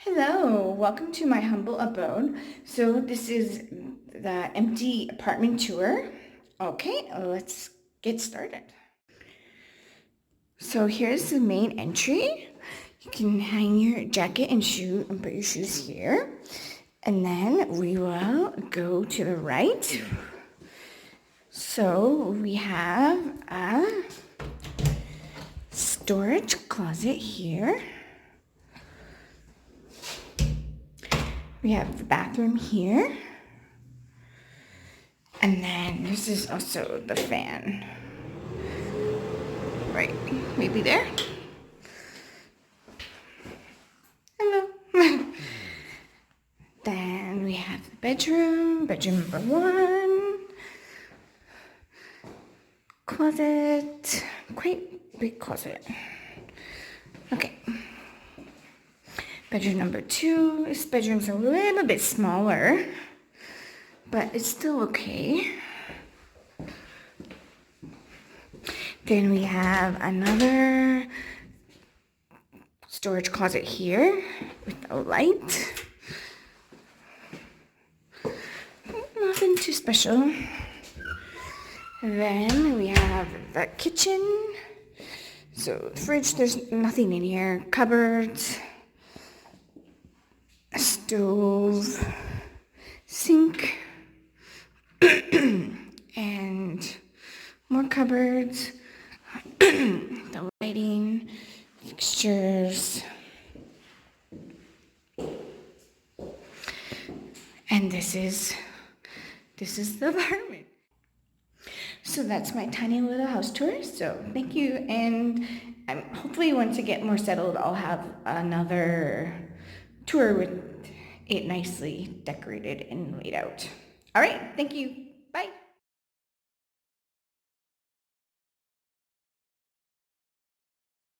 Hello, welcome to my humble abode. So this is the empty apartment tour. Okay, let's get started. So here's the main entry. You can hang your jacket and shoe and put your shoes here. And then we will go to the right. So we have a storage closet here. We have the bathroom here. And then this is also the fan. Right, maybe there. Hello. Then we have the bedroom number one. Closet, quite big closet. Okay. Bedroom number two. This bedroom's a little bit smaller, but it's still okay. Then we have another storage closet here with a light. Nothing too special. Then we have the kitchen. So fridge, there's nothing in here. Cupboards, a stove, sink, and more cupboards. The lighting, fixtures. And this is the apartment. So that's my tiny little house tour. So thank you. And hopefully once I get more settled, I'll have another tour with it nicely decorated and laid out. All right. Thank you.